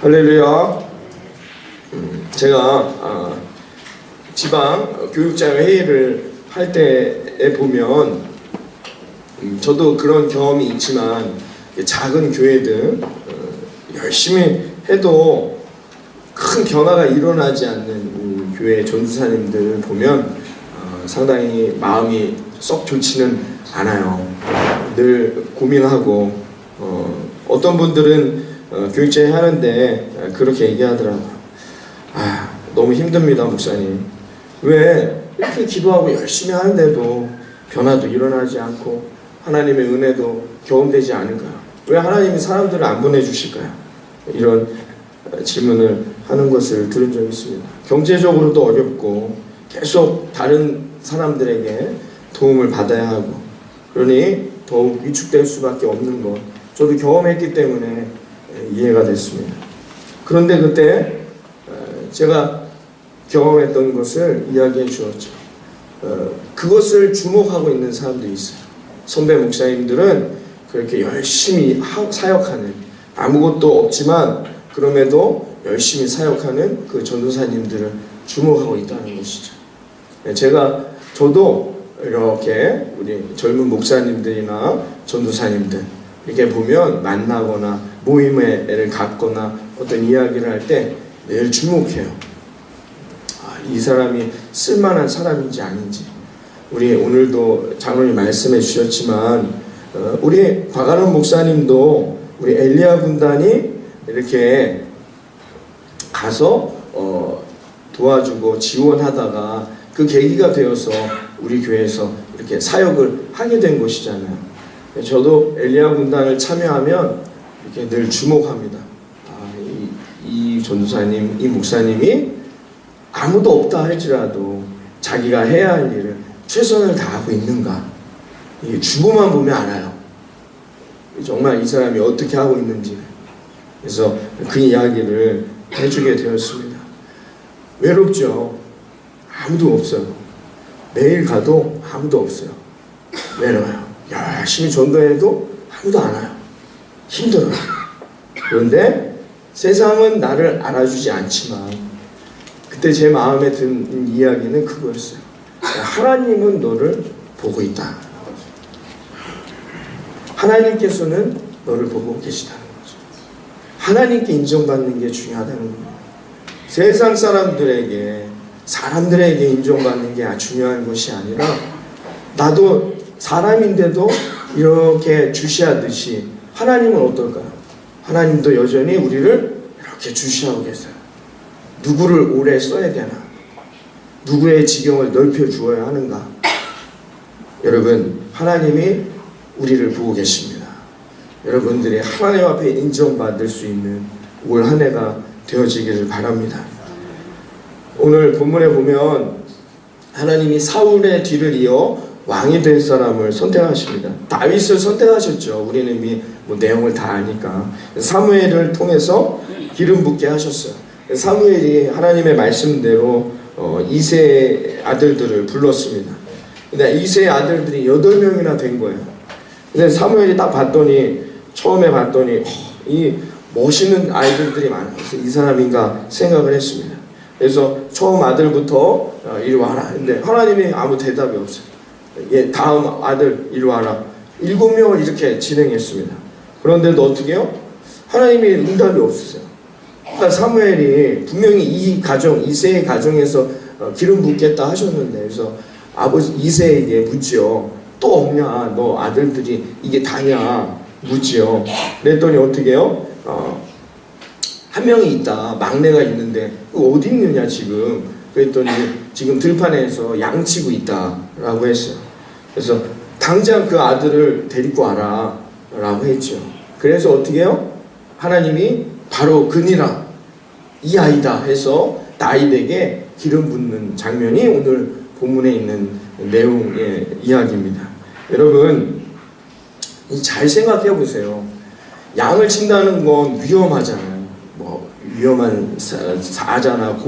할렐루야. 제가 지방 교육자 회의를 할 때에 보면 저도 그런 경험이 있지만 작은 교회들 열심히 해도 큰 변화가 일어나지 않는 교회 전도사님들을 보면 상당히 마음이 썩 좋지는 않아요. 늘 고민하고 어떤 분들은 교육자회 하는데 그렇게 얘기하더라고요. 너무 힘듭니다, 목사님. 왜 이렇게 기도하고 열심히 하는데도 변화도 일어나지 않고 하나님의 은혜도 경험되지 않을까요? 왜 하나님이 사람들을 안 보내주실까요? 이런 질문을 하는 것을 들은 적이 있습니다. 경제적으로도 어렵고 계속 다른 사람들에게 도움을 받아야 하고 그러니 더욱 위축될 수밖에 없는 것 저도 경험했기 때문에 이해가 됐습니다. 그런데 그때 제가 경험했던 것을 이야기해 주었죠. 그것을 주목하고 있는 사람도 있어요. 선배 목사님들은 그렇게 열심히 사역하는 아무것도 없지만 그럼에도 열심히 사역하는 그 전도사님들을 주목하고 있다는 것이죠. 저도 이렇게 우리 젊은 목사님들이나 전도사님들 이렇게 보면 만나거나 모임을 갖거나 어떤 이야기를 할 때 늘 주목해요. 이 사람이 쓸만한 사람인지 아닌지. 우리 오늘도 장로님 말씀해 주셨지만 우리 박아론 목사님도 우리 엘리야 군단이 이렇게 가서 도와주고 지원하다가 그 계기가 되어서 우리 교회에서 이렇게 사역을 하게 된 것이잖아요. 저도 엘리야 군단을 참여하면 이렇게 늘 주목합니다. 이 전도사님, 이 목사님이 아무도 없다 할지라도 자기가 해야 할 일을 최선을 다하고 있는가? 이게 주고만 보면 알아요. 정말 이 사람이 어떻게 하고 있는지. 그래서 그 이야기를 해주게 되었습니다. 외롭죠. 아무도 없어요. 매일 가도 아무도 없어요. 외로워요. 열심히 전도해도 아무도 안 와요. 힘들어요. 그런데 세상은 나를 알아주지 않지만 그때 제 마음에 든 이야기는 그거였어요. 하나님은 너를 보고 있다. 하나님께서는 너를 보고 계시다는 거죠. 하나님께 인정받는 게 중요하다는 거예요. 세상 사람들에게 인정받는 게 중요한 것이 아니라 나도 사람인데도 이렇게 주시하듯이 하나님은 어떨까요? 하나님도 여전히 우리를 이렇게 주시하고 계세요. 누구를 오래 써야 되나? 누구의 지경을 넓혀 주어야 하는가? 여러분, 하나님이 우리를 보고 계십니다. 여러분들이 하나님 앞에 인정받을 수 있는 올 한 해가 되어지기를 바랍니다. 오늘 본문에 보면 하나님이 사울의 뒤를 이어 왕이 될 사람을 선택하십니다. 다윗을 선택하셨죠. 우리는 이미 내용을 다 아니까. 사무엘을 통해서 기름 붓게 하셨어요. 사무엘이 하나님의 말씀대로 이세의 아들들을 불렀습니다. 근데 이세의 아들들이 8명이나 된 거예요. 근데 사무엘이 딱 처음에 봤더니 이 멋있는 아이들이 많아요. 그래서 이 사람인가 생각을 했습니다. 그래서 처음 아들부터 이리 와라. 근데 하나님이 아무 대답이 없어요. 다음 아들 이리 와라. 7명을 이렇게 진행했습니다. 그런데도 어떻게 해요? 하나님이 응답이 없으세요. 그러니까 사무엘이 분명히 이세의 가정에서 기름 붓겠다 하셨는데, 그래서 아버지 이세에게 묻지요. 또 없냐? 너 아들들이 이게 다냐? 묻지요. 그랬더니 어떻게 해요? 한 명이 있다. 막내가 있는데 어디 있느냐 지금? 그랬더니 지금 들판에서 양치고 있다라고 했어요. 그래서 당장 그 아들을 데리고 와라 라고 했죠. 그래서 어떻게 해요? 하나님이 바로 그니라 이 아이다 해서 다윗에게 기름 붓는 장면이 오늘 본문에 있는 내용의 이야기입니다. 여러분 잘 생각해 보세요. 양을 친다는 건 위험하잖아요. 위험한 사자나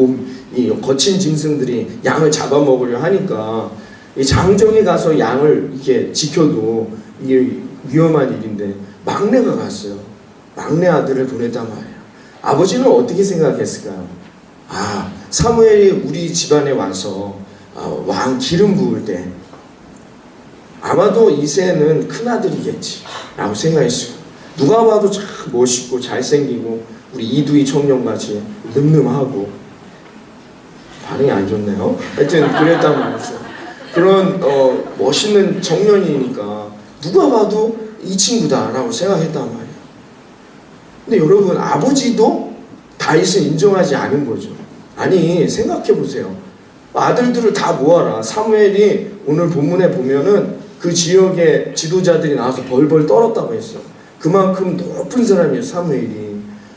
이 거친 짐승들이 양을 잡아먹으려 하니까 이 장정에 가서 양을 이렇게 지켜도 이게 위험한 일인데 막내가 갔어요. 막내 아들을 보냈단 말이에요. 아버지는 어떻게 생각했을까요? 아, 사무엘이 우리 집안에 와서 왕 기름 부을 때 아마도 이새는 큰아들이겠지 라고 생각했어요. 누가 봐도 참 멋있고 잘생기고 우리 이두희 청년같이 늠름하고, 반응이 안 좋네요. 하여튼 그랬단 말이죠. 그런 멋있는 청년이니까 누가 봐도 이 친구다 라고 생각했단 말이에요. 근데 여러분, 아버지도 다윗을 인정하지 않은 거죠. 아니, 생각해 보세요. 아들들을 다 모아라. 사무엘이 오늘 본문에 보면은 그 지역의 지도자들이 나와서 벌벌 떨었다고 했어. 그만큼 높은 사람이에요, 사무엘이.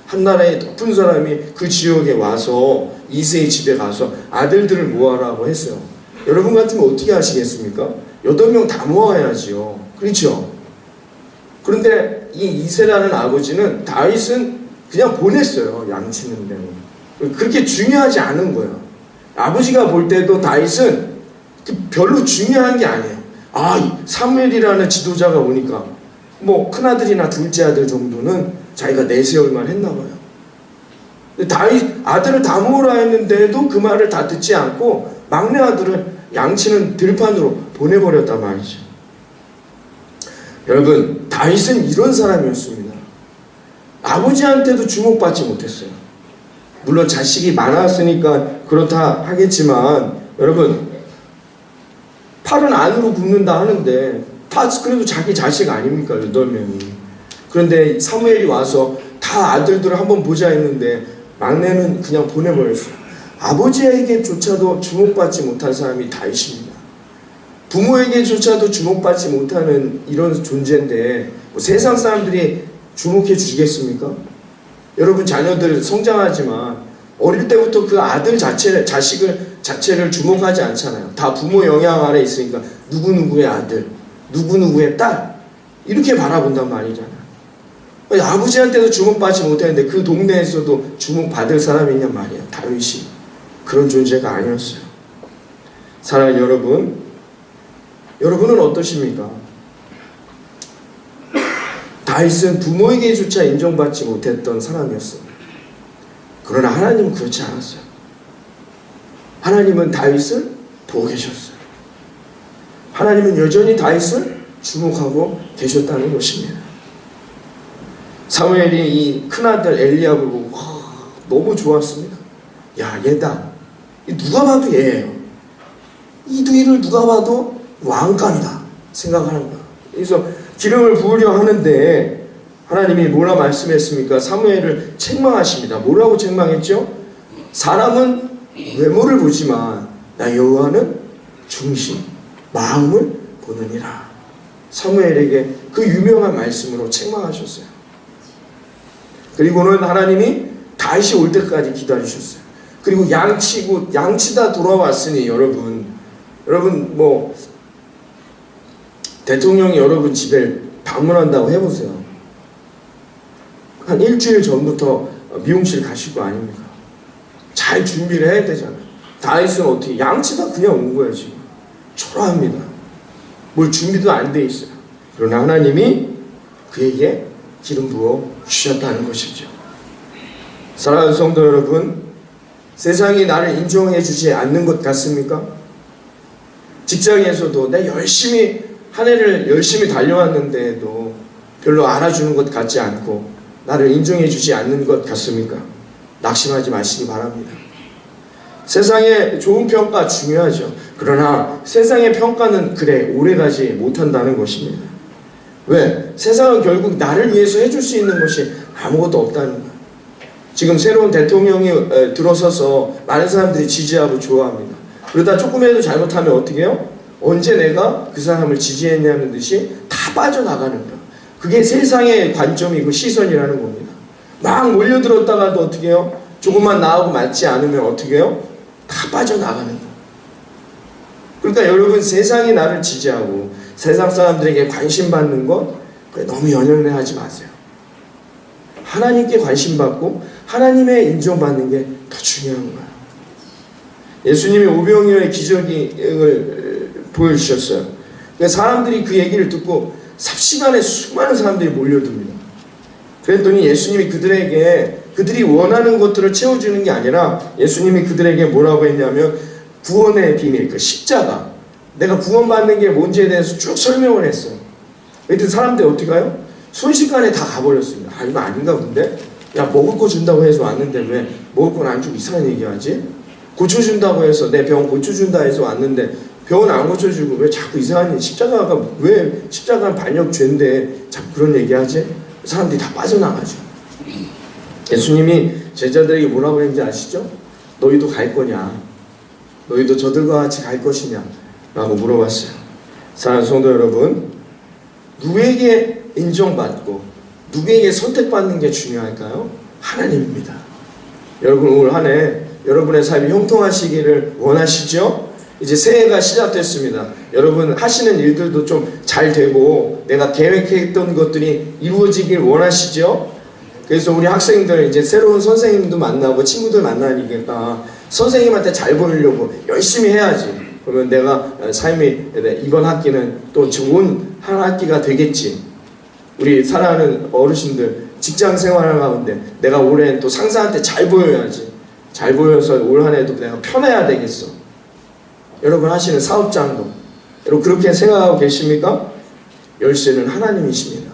한 나라의 높은 사람이 그 지역에 와서 이새의 집에 가서 아들들을 모아라고 했어요. 여러분 같으면 어떻게 하시겠습니까? 8명 다 모아야지요. 그렇죠? 그런데 이 이새라는 아버지는 다윗은 그냥 보냈어요. 양치는 데로. 그렇게 중요하지 않은 거예요. 아버지가 볼 때도 다윗은 별로 중요한 게 아니에요. 아, 사무엘이라는 지도자가 오니까 뭐 큰아들이나 둘째 아들 정도는 자기가 내세울만 했나 봐요. 다윗 아들을 다 모으라 했는데도 그 말을 다 듣지 않고 막내 아들을 양치는 들판으로 보내버렸단 말이죠. 여러분, 다윗은 이런 사람이었습니다. 아버지한테도 주목받지 못했어요. 물론 자식이 많았으니까 그렇다 하겠지만, 여러분, 팔은 안으로 굽는다 하는데 다 그래도 자기 자식 아닙니까? 8명이. 그런데 사무엘이 와서 다 아들들을 한번 보자 했는데 막내는 그냥 보내버렸어요. 아버지에게조차도 주목받지 못한 사람이 다윗입니다. 부모에게조차도 주목받지 못하는 이런 존재인데 뭐 세상 사람들이 주목해 주시겠습니까? 여러분, 자녀들 성장하지만 어릴 때부터 그 아들 자체를 주목하지 않잖아요. 다 부모 영향 아래 있으니까 누구누구의 아들, 누구누구의 딸, 이렇게 바라본단 말이잖아요. 아버지한테도 주목받지 못했는데 그 동네에서도 주목받을 사람이 있냔 말이에요. 다윗이 그런 존재가 아니었어요. 사랑하는 여러분, 여러분은 어떠십니까? 다윗은 부모에게조차 인정받지 못했던 사람이었어요. 그러나 하나님은 그렇지 않았어요. 하나님은 다윗을 보고 계셨어요. 하나님은 여전히 다윗을 주목하고 계셨다는 것입니다. 사무엘이 이 큰아들 엘리압을 보고 너무 좋았습니다. 야, 얘다. 누가 봐도 얘예요. 이두이를 누가 봐도 왕감이다 생각하는 거야. 그래서 기름을 부으려 하는데 하나님이 뭐라 말씀했습니까? 사무엘을 책망하십니다. 뭐라고 책망했죠? 사람은 외모를 보지만 나 여호와는 중심, 마음을 보느니라. 사무엘에게 그 유명한 말씀으로 책망하셨어요. 그리고는 하나님이 다윗이 올 때까지 기다리셨어요. 그리고 양치다 돌아왔으니 여러분 뭐 대통령이 여러분 집에 방문한다고 해보세요. 한 일주일 전부터 미용실 가실 거 아닙니까? 잘 준비를 해야 되잖아요. 다윗은 어떻게 양치다 그냥 온 거예요. 지금 초라합니다. 뭘 준비도 안 돼 있어요. 그러나 하나님이 그에게 기름 부어 주셨다는 것이죠. 사랑하는 성도 여러분, 세상이 나를 인정해 주지 않는 것 같습니까? 직장에서도 내 한 해를 열심히 달려왔는데도 별로 알아주는 것 같지 않고 나를 인정해 주지 않는 것 같습니까? 낙심하지 마시기 바랍니다. 세상의 좋은 평가 중요하죠. 그러나 세상의 평가는 오래가지 못한다는 것입니다. 왜? 세상은 결국 나를 위해서 해줄 수 있는 것이 아무것도 없다는 거예요. 지금 새로운 대통령이 들어서서 많은 사람들이 지지하고 좋아합니다. 그러다 조금이라도 잘못하면 어떻게 해요? 언제 내가 그 사람을 지지했냐는 듯이 다 빠져나가는 거예요. 그게 세상의 관점이고 시선이라는 겁니다. 막 몰려들었다가도 어떻게 해요? 조금만 나하고 맞지 않으면 어떻게 해요? 다 빠져나가는 거예요. 그러니까 여러분, 세상이 나를 지지하고 세상 사람들에게 관심 받는 것 너무 연연해하지 마세요. 하나님께 관심 받고 하나님의 인정받는 게 더 중요한 거예요. 예수님이 오병이어의 기적을 보여주셨어요. 그러니까 사람들이 그 얘기를 듣고 삽시간에 수많은 사람들이 몰려듭니다. 그랬더니 예수님이 그들에게 그들이 원하는 것들을 채워주는 게 아니라 예수님이 그들에게 뭐라고 했냐면 구원의 비밀, 그 십자가, 내가 구원받는 게 뭔지에 대해서 쭉 설명을 했어요. 그랬더니 사람들이 어떻게 가요? 순식간에 다 가버렸습니다. 아, 이거 아닌가 본데? 야, 먹을 거 준다고 해서 왔는데 왜 먹을 건 안 주고 이상한 얘기하지? 고쳐준다고 해서 내 병 고쳐준다 해서 왔는데 병은 안 고쳐주고 왜 자꾸 이상한 얘기, 십자가가 왜 십자가는 반역죄인데 자꾸 그런 얘기하지? 사람들이 다 빠져나가죠. 예수님이 제자들에게 뭐라고 했는지 아시죠? 너희도 갈 거냐? 너희도 저들과 같이 갈 것이냐? 라고 물어봤어요. 사랑하는 성도 여러분, 누구에게 인정받고 누구에게 선택받는 게 중요할까요? 하나님입니다. 여러분, 올 한 해 여러분의 삶이 형통하시기를 원하시죠? 이제 새해가 시작됐습니다. 여러분 하시는 일들도 좀 잘 되고 내가 계획했던 것들이 이루어지길 원하시죠? 그래서 우리 학생들 이제 새로운 선생님도 만나고 친구들 만나니까 선생님한테 잘 보이려고 열심히 해야지. 그러면 내가 삶이 이번 학기는 또 좋은 한 학기가 되겠지. 우리 사랑하는 어르신들 직장 생활을 가운데 내가 올해는 또 상사한테 잘 보여야지. 잘 보여서 올 한 해도 내가 편해야 되겠어. 여러분 하시는 사업장도 여러분 그렇게 생각하고 계십니까? 열쇠는 하나님이십니다.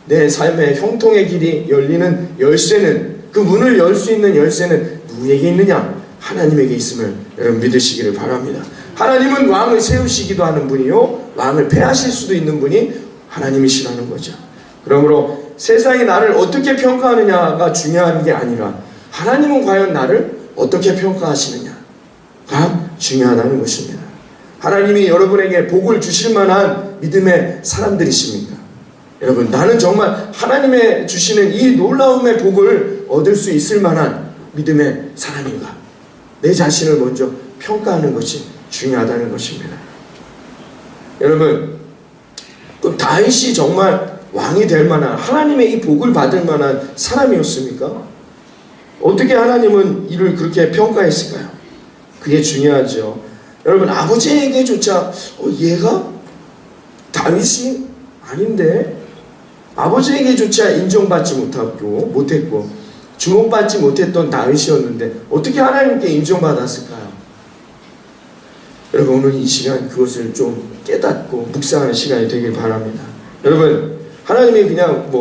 내 삶의 형통의 길이 열리는 열쇠는, 그 문을 열 수 있는 열쇠는 누구에게 있느냐? 하나님에게 있음을 여러분 믿으시기를 바랍니다. 하나님은 왕을 세우시기도 하는 분이요 왕을 패하실 수도 있는 분이 하나님이시라는 거죠. 그러므로 세상이 나를 어떻게 평가하느냐가 중요한 게 아니라 하나님은 과연 나를 어떻게 평가하시느냐가 중요하다는 것입니다. 하나님이 여러분에게 복을 주실 만한 믿음의 사람들이십니까? 여러분, 나는 정말 하나님의 주시는 이 놀라움의 복을 얻을 수 있을 만한 믿음의 사람인가? 내 자신을 먼저 평가하는 것이 중요하다는 것입니다. 여러분, 그럼 다윗이 정말 왕이 될 만한, 하나님의 이 복을 받을 만한 사람이었습니까? 어떻게 하나님은 이를 그렇게 평가했을까요? 그게 중요하죠. 여러분, 아버지에게조차 얘가 다윗이 아닌데, 아버지에게조차 인정받지 못했고 주목받지 못했던 다윗이었는데 어떻게 하나님께 인정받았을까요? 여러분, 오늘 이 시간 그것을 좀 깨닫고 묵상하는 시간이 되길 바랍니다. 여러분, 하나님이 그냥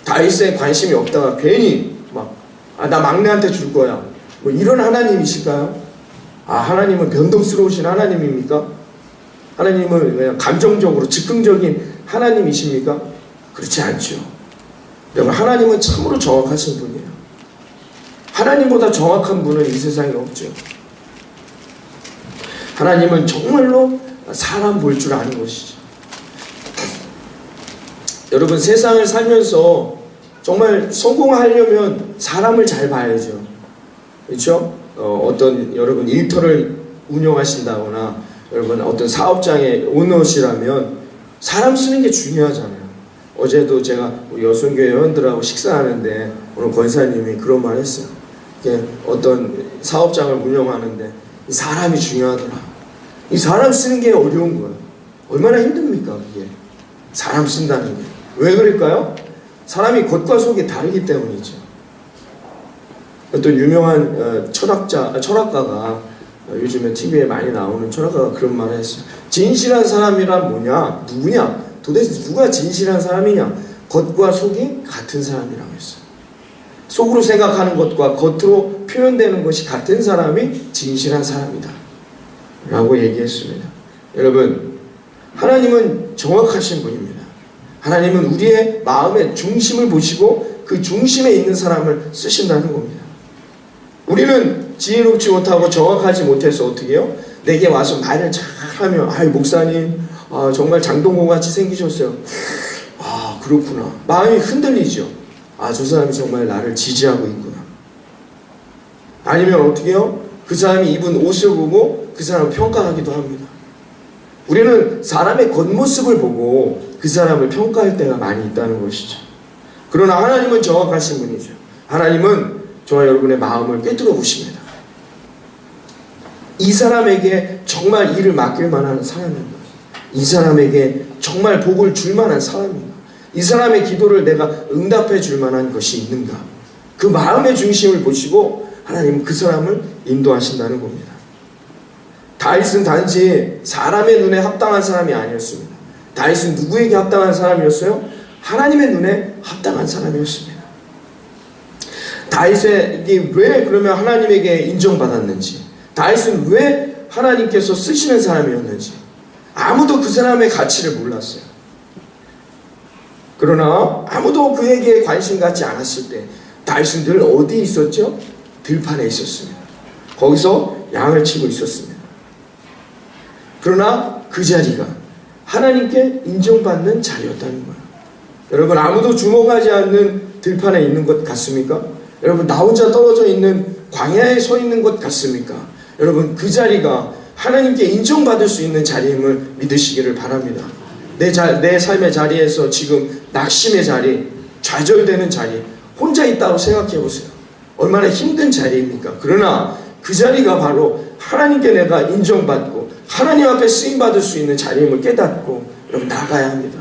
다윗에 관심이 없다가 괜히 나 막내한테 줄 거야 이런 하나님이실까요? 하나님은 변동스러우신 하나님입니까? 하나님은 그냥 감정적으로 즉흥적인 하나님이십니까? 그렇지 않죠. 여러분, 하나님은 참으로 정확하신 분이에요. 하나님보다 정확한 분은 이 세상에 없죠. 하나님은 정말로 사람 볼 줄 아는 것이죠. 여러분, 세상을 살면서 정말 성공하려면 사람을 잘 봐야죠. 그렇죠? 어떤 여러분 일터를 운영하신다거나 여러분 어떤 사업장의 오너시라면 사람 쓰는 게 중요하잖아요. 어제도 제가 여순교회 회원들하고 식사하는데 오늘 권사님이 그런 말 했어요. 어떤 사업장을 운영하는데 이 사람이 중요하더라. 이 사람 쓰는 게 어려운 거예요. 얼마나 힘듭니까 그게? 사람 쓴다는 게. 왜 그럴까요? 사람이 겉과 속이 다르기 때문이죠. 어떤 유명한 철학가가 요즘에 TV에 많이 나오는 철학가가 그런 말을 했어요. 진실한 사람이란 뭐냐? 누구냐? 도대체 누가 진실한 사람이냐? 겉과 속이 같은 사람이라고 했어요. 속으로 생각하는 것과 겉으로 표현되는 것이 같은 사람이 진실한 사람이다 라고 얘기했습니다. 여러분, 하나님은 정확하신 분입니다. 하나님은 우리의 마음의 중심을 보시고 그 중심에 있는 사람을 쓰신다는 겁니다. 우리는 지혜롭지 못하고 정확하지 못해서 어떻게 해요? 내게 와서 말을 잘하면 목사님 정말 장동건 같이 생기셨어요. 그렇구나. 마음이 흔들리죠. 저 사람이 정말 나를 지지하고 있구나. 아니면 어떻게 해요? 그 사람이 입은 옷을 보고 그 사람을 평가하기도 합니다. 우리는 사람의 겉모습을 보고 그 사람을 평가할 때가 많이 있다는 것이죠. 그러나 하나님은 정확하신 분이죠. 하나님은 저와 여러분의 마음을 꿰뚫어 보십니다. 이 사람에게 정말 일을 맡길 만한 사람인가? 이 사람에게 정말 복을 줄 만한 사람인가? 이 사람의 기도를 내가 응답해 줄 만한 것이 있는가? 그 마음의 중심을 보시고 하나님은 그 사람을 인도하신다는 겁니다. 다윗은 단지 사람의 눈에 합당한 사람이 아니었습니다. 다윗은 누구에게 합당한 사람이었어요? 하나님의 눈에 합당한 사람이었습니다. 다윗이 왜 그러면 하나님에게 인정받았는지, 다윗은 왜 하나님께서 쓰시는 사람이었는지 아무도 그 사람의 가치를 몰랐어요. 그러나 아무도 그에게 관심 갖지 않았을 때 다윗은 늘 어디에 있었죠? 들판에 있었습니다. 거기서 양을 치고 있었습니다. 그러나 그 자리가 하나님께 인정받는 자리였다는 거예요. 여러분, 아무도 주목하지 않는 들판에 있는 것 같습니까? 여러분, 나 혼자 떨어져 있는 광야에 서 있는 것 같습니까? 여러분, 그 자리가 하나님께 인정받을 수 있는 자리임을 믿으시기를 바랍니다. 내 삶의 자리에서 지금 낙심의 자리, 좌절되는 자리, 혼자 있다고 생각해 보세요. 얼마나 힘든 자리입니까? 그러나 그 자리가 바로 하나님께 내가 인정받고 하나님 앞에 쓰임받을 수 있는 자리임을 깨닫고 여러분 나가야 합니다.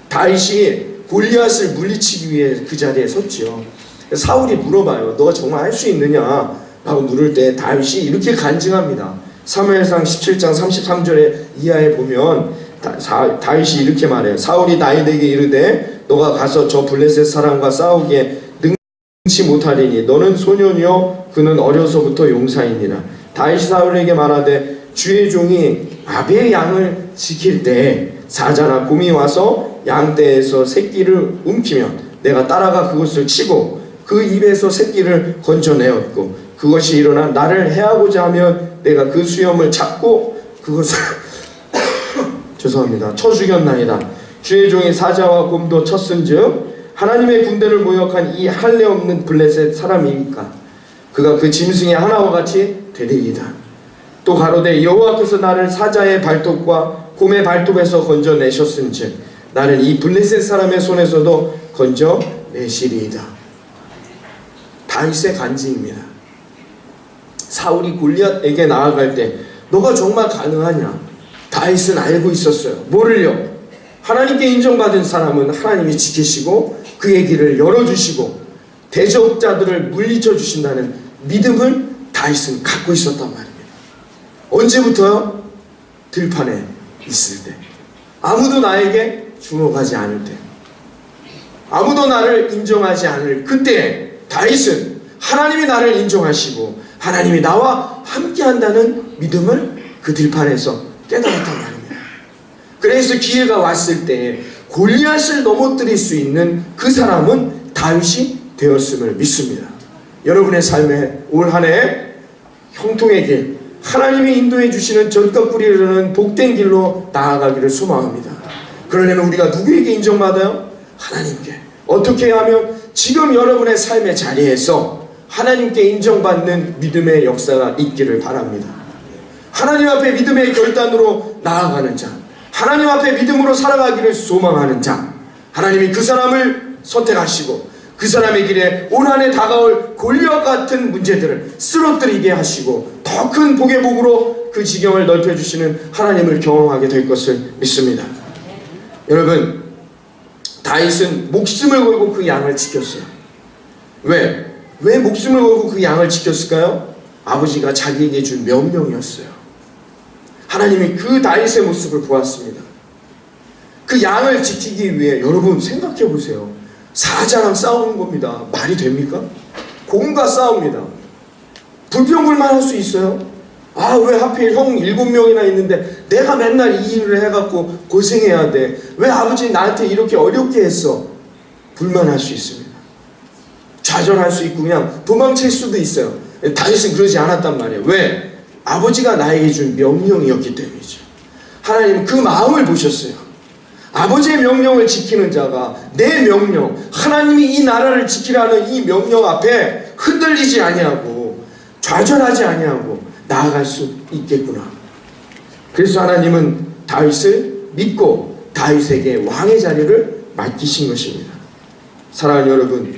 다윗이 골리앗을 물리치기 위해 그 자리에 섰지요. 사울이 물어봐요. 너가 정말 할 수 있느냐? 라고 물을 때 다윗이 이렇게 간증합니다. 사무엘상 17장 33절에 이하에 보면 다윗이 이렇게 말해요. 사울이 다윗에게 이르되 너가 가서 저 블레셋 사람과 싸우기에 능치 못하리니 너는 소년이요 그는 어려서부터 용사이니라. 다윗이 사울에게 말하되 주의 종이 아비의 양을 지킬 때 사자나 곰이 와서 양떼에서 새끼를 움키면 내가 따라가 그것을 치고 그 입에서 새끼를 건져내었고 그것이 일어나 나를 해하고자 하면 내가 그 수염을 잡고 그것을 죄송합니다. 쳐 죽였나이다. 주의 종이 사자와 곰도 쳤은즉 하나님의 군대를 모욕한 이 할례 없는 블레셋 사람이니까 그가 그 짐승의 하나와 같이 되리이다. 또 가로되 여호와께서 나를 사자의 발톱과 곰의 발톱에서 건져내셨은즉 나는 이 블레셋 사람의 손에서도 건져내시리이다. 다윗의 간증입니다. 사울이 골리앗에게 나아갈 때 너가 정말 가능하냐? 다윗은 알고 있었어요. 뭐를요? 하나님께 인정받은 사람은 하나님이 지키시고 그의 길을 열어주시고 대적자들을 물리쳐 주신다는 믿음을 다윗은 갖고 있었단 말입니다. 언제부터요? 들판에 있을 때, 아무도 나에게 주목하지 않을 때, 아무도 나를 인정하지 않을 그때 다윗은 하나님이 나를 인정하시고 하나님이 나와 함께한다는 믿음을 그 들판에서 깨달았단 말입니다. 그래서 기회가 왔을 때 골리앗을 넘어뜨릴 수 있는 그 사람은 다윗이 되었음을 믿습니다. 여러분의 삶에 올 한 해 형통의 길, 하나님이 인도해 주시는 전껏 뿌리르는 복된 길로 나아가기를 소망합니다. 그러려면 우리가 누구에게 인정받아요? 하나님께. 어떻게 하면 지금 여러분의 삶의 자리에서 하나님께 인정받는 믿음의 역사가 있기를 바랍니다. 하나님 앞에 믿음의 결단으로 나아가는 자, 하나님 앞에 믿음으로 살아가기를 소망하는 자, 하나님이 그 사람을 선택하시고 그 사람의 길에 올 한 해 다가올 골리앗 같은 문제들을 쓰러뜨리게 하시고 더 큰 복의 복으로 그 지경을 넓혀주시는 하나님을 경험하게 될 것을 믿습니다. 여러분, 다윗은 목숨을 걸고 그 양을 지켰어요. 왜 목숨을 걸고 그 양을 지켰을까요? 아버지가 자기에게 준 명령이었어요. 하나님이 그 다윗의 모습을 보았습니다. 그 양을 지키기 위해 여러분 생각해 보세요. 사자랑 싸우는 겁니다. 말이 됩니까? 곰과 싸웁니다. 불평불만할 수 있어요? 아, 왜 하필 형 7명이나 있는데 내가 맨날 이 일을 해갖고 고생해야 돼? 왜 아버지 나한테 이렇게 어렵게 했어? 불만할 수 있습니다. 좌절할 수 있고 그냥 도망칠 수도 있어요. 다윗은 그러지 않았단 말이에요. 왜? 아버지가 나에게 준 명령이었기 때문이죠. 하나님은 그 마음을 보셨어요. 아버지의 명령을 지키는 자가 내 명령, 하나님이 이 나라를 지키라는 이 명령 앞에 흔들리지 아니하고 좌절하지 아니하고 나아갈 수 있겠구나. 그래서 하나님은 다윗을 믿고 다윗에게 왕의 자리를 맡기신 것입니다. 사랑하는 여러분,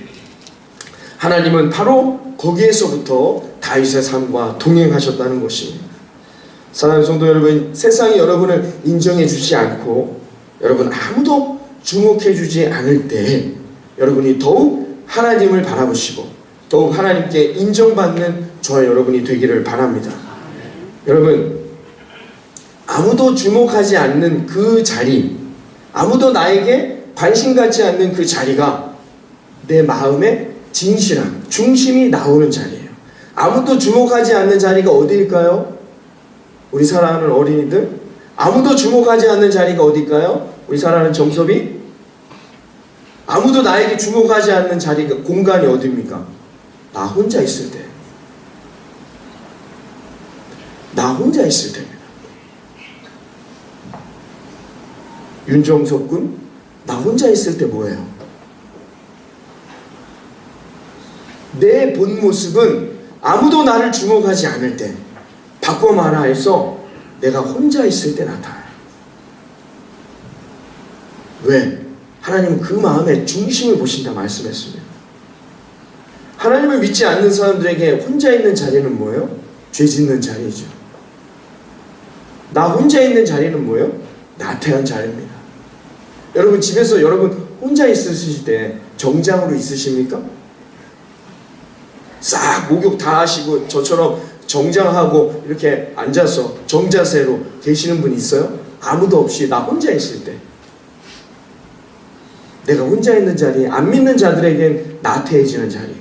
하나님은 바로 거기에서부터 다윗의 삶과 동행하셨다는 것입니다. 사랑하는 성도 여러분, 세상이 여러분을 인정해 주지 않고 여러분 아무도 주목해 주지 않을 때 여러분이 더욱 하나님을 바라보시고 더욱 하나님께 인정받는 저와 여러분이 되기를 바랍니다. 여러분, 아무도 주목하지 않는 그 자리, 아무도 나에게 관심 갖지 않는 그 자리가 내 마음의 진실함, 중심이 나오는 자리예요. 아무도 주목하지 않는 자리가 어디일까요? 우리 사랑하는 어린이들, 아무도 주목하지 않는 자리가 어디일까요? 우리 사랑하는 정섭이, 아무도 나에게 주목하지 않는 자리가, 공간이 어디입니까? 나 혼자 있을 때. 나 혼자 있을 때입니다. 윤정석 군, 나 혼자 있을 때 뭐예요? 내 본 모습은 아무도 나를 주목하지 않을 때, 바꿔 말하여서 내가 혼자 있을 때 나타나요. 왜? 하나님은 그 마음의 중심을 보신다 말씀했습니다. 하나님을 믿지 않는 사람들에게 혼자 있는 자리는 뭐예요? 죄 짓는 자리죠. 나 혼자 있는 자리는 뭐예요? 나태한 자리입니다. 여러분, 집에서 여러분 혼자 있으실 때 정장으로 있으십니까? 싹 목욕 다 하시고 저처럼 정장하고 이렇게 앉아서 정자세로 계시는 분 있어요? 아무도 없이 나 혼자 있을 때, 내가 혼자 있는 자리, 안 믿는 자들에겐 나태해지는 자리,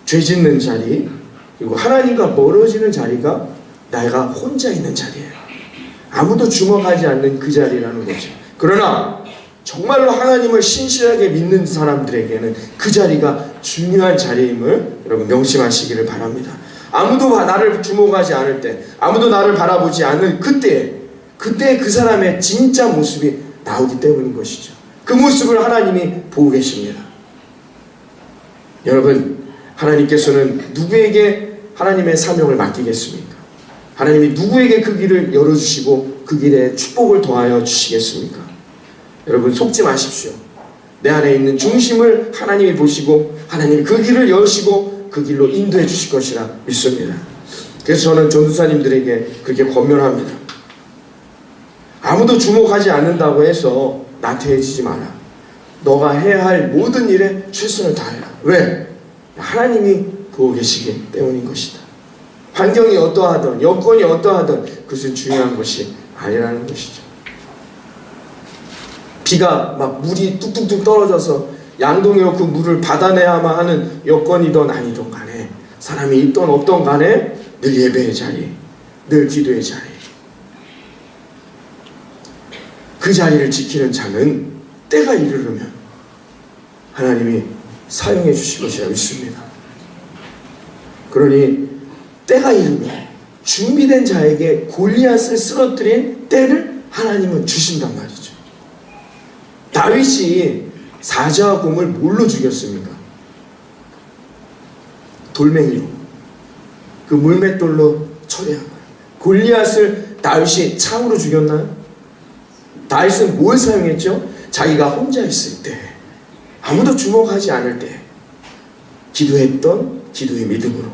죄 짓는 자리, 그리고 하나님과 멀어지는 자리가 내가 혼자 있는 자리예요. 아무도 주목하지 않는 그 자리라는 거죠. 그러나 정말로 하나님을 신실하게 믿는 사람들에게는 그 자리가 중요한 자리임을 여러분 명심하시기를 바랍니다. 아무도 나를 주목하지 않을 때, 아무도 나를 바라보지 않을 그때 그 사람의 진짜 모습이 나오기 때문인 것이죠. 그 모습을 하나님이 보고 계십니다. 여러분, 하나님께서는 누구에게 하나님의 사명을 맡기겠습니까? 하나님이 누구에게 그 길을 열어주시고 그 길에 축복을 더하여 주시겠습니까? 여러분, 속지 마십시오. 내 안에 있는 중심을 하나님이 보시고 하나님이 그 길을 여시고 그 길로 인도해 주실 것이라 믿습니다. 그래서 저는 전도사님들에게 그렇게 권면합니다. 아무도 주목하지 않는다고 해서 나태해지지 마라. 너가 해야 할 모든 일에 최선을 다해라. 왜? 하나님이 보고 계시기 때문인 것이다. 환경이 어떠하든 여건이 어떠하든 그것은 중요한 것이 아니라는 것이죠. 비가 막 물이 뚝뚝뚝 떨어져서 양동이로 그 물을 받아내야만 하는 여건이든 아니든 간에, 사람이 있든 없든 간에 늘 예배의 자리, 늘 기도의 자리, 그 자리를 지키는 자는 때가 이르르면 하나님이 사용해 주실 것이라 믿습니다. 그러니 때가 이르면 준비된 자에게 골리앗을 쓰러뜨린 때를 하나님은 주신단 말이죠. 다윗이 사자와 곰을 뭘로 죽였습니까? 돌멩이로, 그 물맷돌로 처리한 거예요. 골리앗을 다윗이 창으로 죽였나요? 다윗은 뭘 사용했죠? 자기가 혼자 있을 때, 아무도 주목하지 않을 때 기도했던 기도의 믿음으로,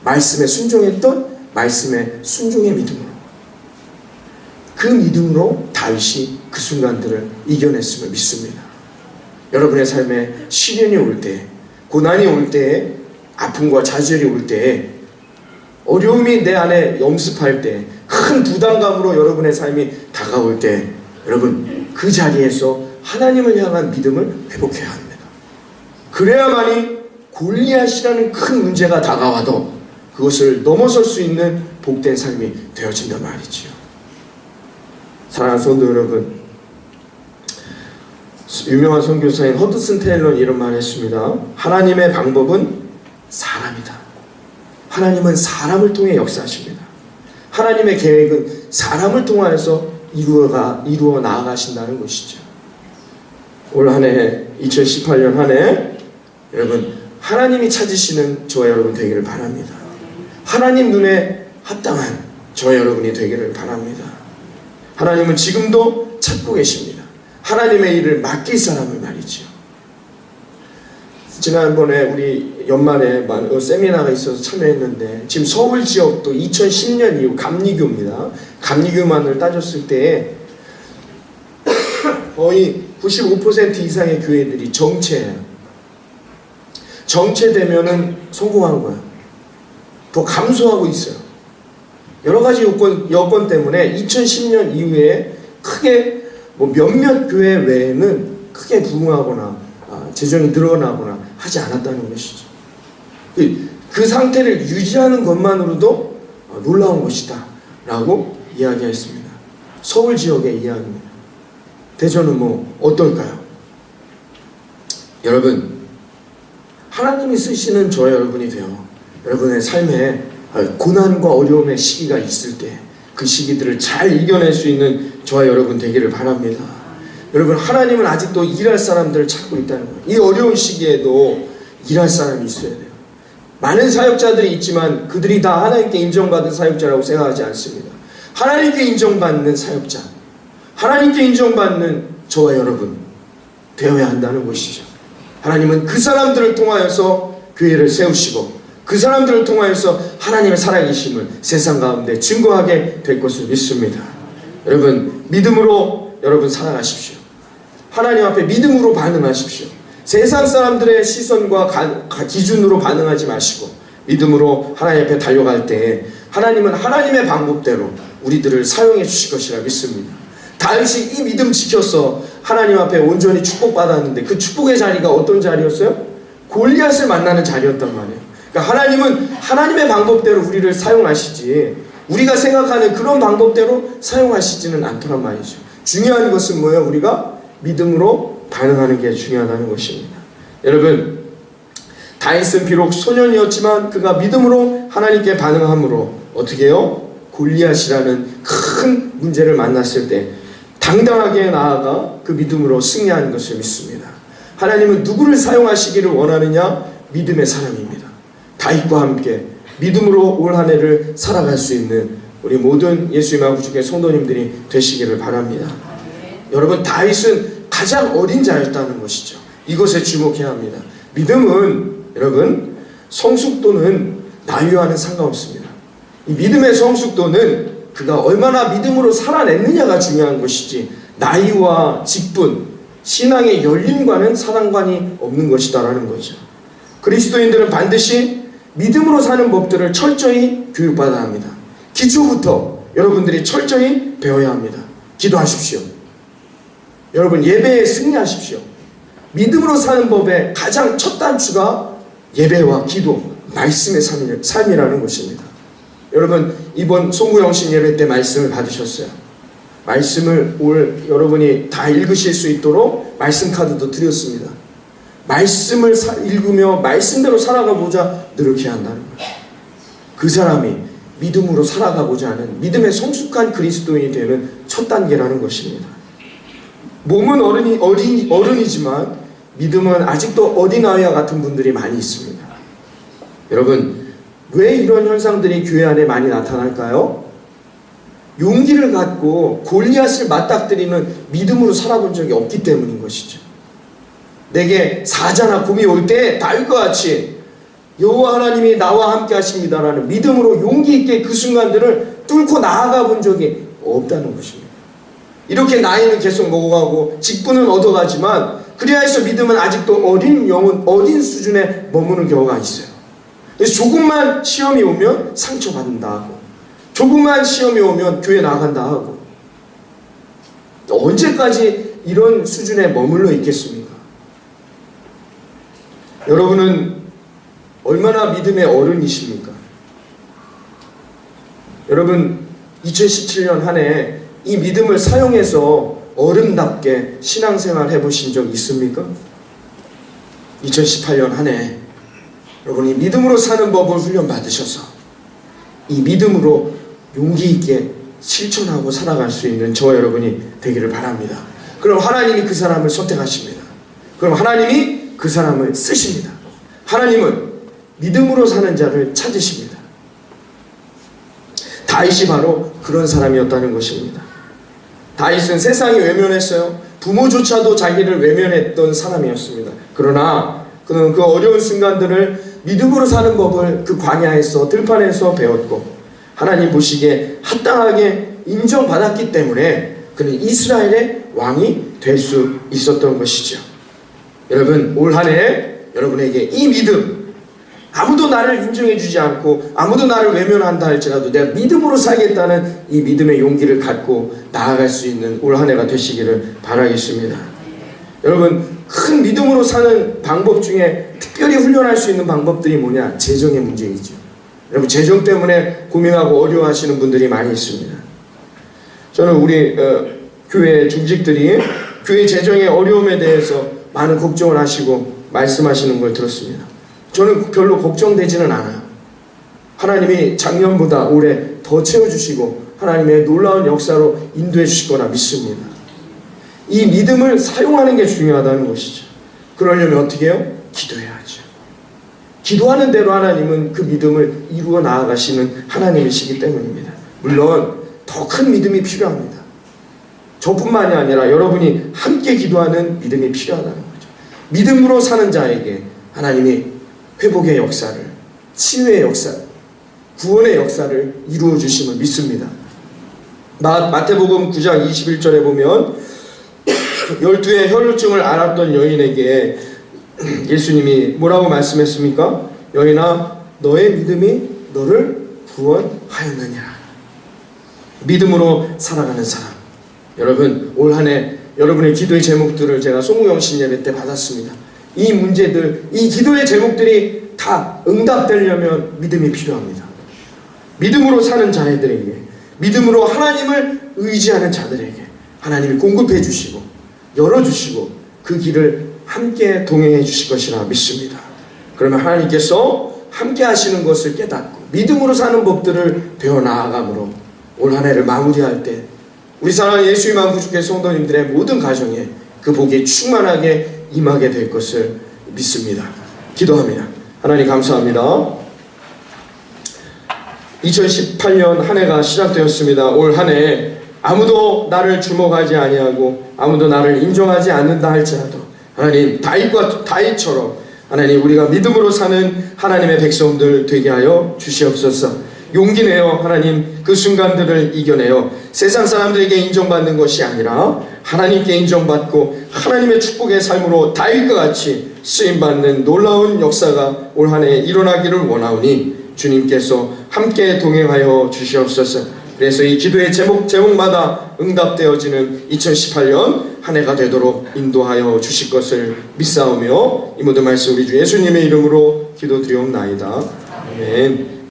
말씀에 순종했던 말씀의 순종의 믿음으로, 그 믿음으로 다윗이 그 순간들을 이겨냈음을 믿습니다. 여러분의 삶에 시련이 올 때, 고난이 올 때, 아픔과 좌절이 올 때, 어려움이 내 안에 엄습할 때, 큰 부담감으로 여러분의 삶이 다가올 때, 여러분 그 자리에서 하나님을 향한 믿음을 회복해야 합니다. 그래야만이 골리앗이라는 큰 문제가 다가와도 그것을 넘어설 수 있는 복된 삶이 되어진단 말이지요. 사랑하는 성도 여러분, 유명한 선교사인 허드슨 테일러는 이런 말을 했습니다. 하나님의 방법은 사람이다. 하나님은 사람을 통해 역사하십니다. 하나님의 계획은 사람을 통해서 이루어 나아가신다는 것이죠. 올 한 해, 2018년 한 해, 여러분 하나님이 찾으시는 저와 여러분 되기를 바랍니다. 하나님 눈에 합당한 저와 여러분이 되기를 바랍니다. 하나님은 지금도 찾고 계십니다. 하나님의 일을 맡길 사람을 말이죠. 지난번에 우리 연말에 세미나가 있어서 참여했는데, 지금 서울 지역도 2010년 이후 감리교입니다. 감리교만을 따졌을 때 거의 95% 이상의 교회들이 정체예요. 정체되면은 성공한 거예요. 더 감소하고 있어요. 여러 가지 여건 때문에 2010년 이후에 크게 몇몇 교회 외에는 크게 부흥하거나 재정이 늘어나거나 하지 않았다는 것이죠. 그 상태를 유지하는 것만으로도 놀라운 것이다 라고 이야기했습니다. 서울 지역의 이야기입니다. 대전은 어떨까요? 여러분, 하나님이 쓰시는 저 여러분이 되어 여러분의 삶에 고난과 어려움의 시기가 있을 때 그 시기들을 잘 이겨낼 수 있는 저와 여러분 되기를 바랍니다. 여러분, 하나님은 아직도 일할 사람들을 찾고 있다는 거예요. 이 어려운 시기에도 일할 사람이 있어야 돼요. 많은 사역자들이 있지만 그들이 다 하나님께 인정받은 사역자라고 생각하지 않습니다. 하나님께 인정받는 사역자, 하나님께 인정받는 저와 여러분 되어야 한다는 것이죠. 하나님은 그 사람들을 통하여서 교회를 세우시고 그 사람들을 통하여서 하나님의 살아계심을 세상 가운데 증거하게 될 것을 믿습니다. 여러분, 믿음으로 여러분 살아가십시오. 하나님 앞에 믿음으로 반응하십시오. 세상 사람들의 시선과 기준으로 반응하지 마시고 믿음으로 하나님 앞에 달려갈 때 하나님은 하나님의 방법대로 우리들을 사용해 주실 것이라 믿습니다. 다윗이 이 믿음 지켜서 하나님 앞에 온전히 축복받았는데 그 축복의 자리가 어떤 자리였어요? 골리앗을 만나는 자리였단 말이에요. 그러니까 하나님은 하나님의 방법대로 우리를 사용하시지 우리가 생각하는 그런 방법대로 사용하시지는 않더란 말이죠. 중요한 것은 뭐예요? 우리가 믿음으로 반응하는 게 중요하다는 것입니다. 여러분, 다윗은 비록 소년이었지만 그가 믿음으로 하나님께 반응함으로 어떻게 해요? 골리앗이라는 큰 문제를 만났을 때 당당하게 나아가 그 믿음으로 승리하는 것을 믿습니다. 하나님은 누구를 사용하시기를 원하느냐? 믿음의 사람입니다. 다윗과 함께 믿음으로 올 한 해를 살아갈 수 있는 우리 모든 예수님 아버지의 성도님들이 되시기를 바랍니다. 여러분, 다윗은 가장 어린 자였다는 것이죠. 이것에 주목해야 합니다. 믿음은 여러분 성숙도는 나이와는 상관없습니다. 이 믿음의 성숙도는 그가 얼마나 믿음으로 살아냈느냐가 중요한 것이지 나이와 직분, 신앙의 연륜과는 상관이 없는 것이다라는 거죠. 그리스도인들은 반드시 믿음으로 사는 법들을 철저히 교육받아야 합니다. 기초부터 여러분들이 철저히 배워야 합니다. 기도하십시오. 여러분, 예배에 승리하십시오. 믿음으로 사는 법의 가장 첫 단추가 예배와 기도, 말씀의 삶이라는 것입니다. 여러분, 이번 송구영신 예배 때 말씀을 받으셨어요. 말씀을 여러분이 다 읽으실 수 있도록 말씀 카드도 드렸습니다. 말씀을 읽으며 말씀대로 살아가고자 노력해야 한다는 거예요. 그 사람이 믿음으로 살아가고자 하는 믿음의 성숙한 그리스도인이 되는 첫 단계라는 것입니다. 몸은 어른이지만 믿음은 아직도 어린아이와 같은 분들이 많이 있습니다. 여러분, 왜 이런 현상들이 교회 안에 많이 나타날까요? 용기를 갖고 골리앗을 맞닥뜨리는 믿음으로 살아본 적이 없기 때문인 것이죠. 내게 사자나 곰이 올 때 다윗과 같이 여호와 하나님이 나와 함께 하십니다라는 믿음으로 용기 있게 그 순간들을 뚫고 나아가 본 적이 없다는 것입니다. 이렇게 나이는 계속 먹어가고 직분은 얻어가지만 그래야 해서 믿음은 아직도 어린 수준에 머무는 경우가 있어요. 그래서 조금만 시험이 오면 상처받는다 하고 조금만 시험이 오면 교회 나간다 하고 언제까지 이런 수준에 머물러 있겠습니까? 여러분은 얼마나 믿음의 어른이십니까? 여러분, 2017년 한 해 이 믿음을 사용해서 어른답게 신앙생활 해보신 적 있습니까? 2018년 한 해 여러분이 믿음으로 사는 법을 훈련받으셔서 이 믿음으로 용기 있게 실천하고 살아갈 수 있는 저와 여러분이 되기를 바랍니다. 그럼 하나님이 그 사람을 선택하십니다. 그럼 하나님이 그 사람을 쓰십니다. 하나님은 믿음으로 사는 자를 찾으십니다. 다윗이 바로 그런 사람이었다는 것입니다. 다윗은 세상이 외면했어요. 부모조차도 자기를 외면했던 사람이었습니다. 그러나 그는 그 어려운 순간들을 믿음으로 사는 법을 그 광야에서 들판에서 배웠고 하나님 보시기에 합당하게 인정받았기 때문에 그는 이스라엘의 왕이 될 수 있었던 것이죠. 여러분, 올 한 해 여러분에게 이 믿음, 아무도 나를 인정해 주지 않고 아무도 나를 외면한다 할지라도 내가 믿음으로 살겠다는 이 믿음의 용기를 갖고 나아갈 수 있는 올 한 해가 되시기를 바라겠습니다. 여러분, 큰 믿음으로 사는 방법 중에 특별히 훈련할 수 있는 방법들이 뭐냐? 재정의 문제이죠. 여러분, 재정 때문에 고민하고 어려워하시는 분들이 많이 있습니다. 저는 우리 교회 중직들이 교회 재정의 어려움에 대해서 많은 걱정을 하시고 말씀하시는 걸 들었습니다. 저는 별로 걱정되지는 않아요. 하나님이 작년보다 올해 더 채워주시고 하나님의 놀라운 역사로 인도해 주실 거라 믿습니다. 이 믿음을 사용하는 게 중요하다는 것이죠. 그러려면 어떻게 해요? 기도해야죠. 기도하는 대로 하나님은 그 믿음을 이루어 나아가시는 하나님이시기 때문입니다. 물론 더 큰 믿음이 필요합니다. 저뿐만이 아니라 여러분이 함께 기도하는 믿음이 필요하다는 거죠. 믿음으로 사는 자에게 하나님이 회복의 역사를, 치유의 역사, 구원의 역사를 이루어 주심을 믿습니다. 마태복음 9장 21절에 보면 12의 혈루증을 앓았던 여인에게 예수님이 뭐라고 말씀했습니까? 여인아, 너의 믿음이 너를 구원하였느니라. 믿음으로 살아가는 사람. 여러분, 올 한 해 여러분의 기도의 제목들을 제가 송우영신 예배 때 받았습니다. 이 문제들, 이 기도의 제목들이 다 응답되려면 믿음이 필요합니다. 믿음으로 사는 자들에게, 믿음으로 하나님을 의지하는 자들에게 하나님이 공급해 주시고 열어주시고 그 길을 함께 동행해 주실 것이라 믿습니다. 그러면 하나님께서 함께 하시는 것을 깨닫고 믿음으로 사는 법들을 배워나아감으로 올 한 해를 마무리할 때 우리 사랑하는 예수님만 부족해 성도님들의 모든 가정에 그 복이 충만하게 임하게 될 것을 믿습니다. 기도합니다. 하나님 감사합니다. 2018년 한 해가 시작되었습니다. 올 한 해 아무도 나를 주목하지 아니하고 아무도 나를 인정하지 않는다 할지라도 하나님, 다윗처럼 하나님, 우리가 믿음으로 사는 하나님의 백성들 되게 하여 주시옵소서. 용기 내어 하나님, 그 순간들을 이겨내어 세상 사람들에게 인정받는 것이 아니라 하나님께 인정받고 하나님의 축복의 삶으로 다윗과 같이 쓰임받는 놀라운 역사가 올 한 해 일어나기를 원하오니 주님께서 함께 동행하여 주시옵소서. 그래서 이 기도의 제목마다 응답되어지는 2018년 한 해가 되도록 인도하여 주실 것을 믿사오며 이 모든 말씀 우리 주 예수님의 이름으로 기도드리옵나이다. 아멘.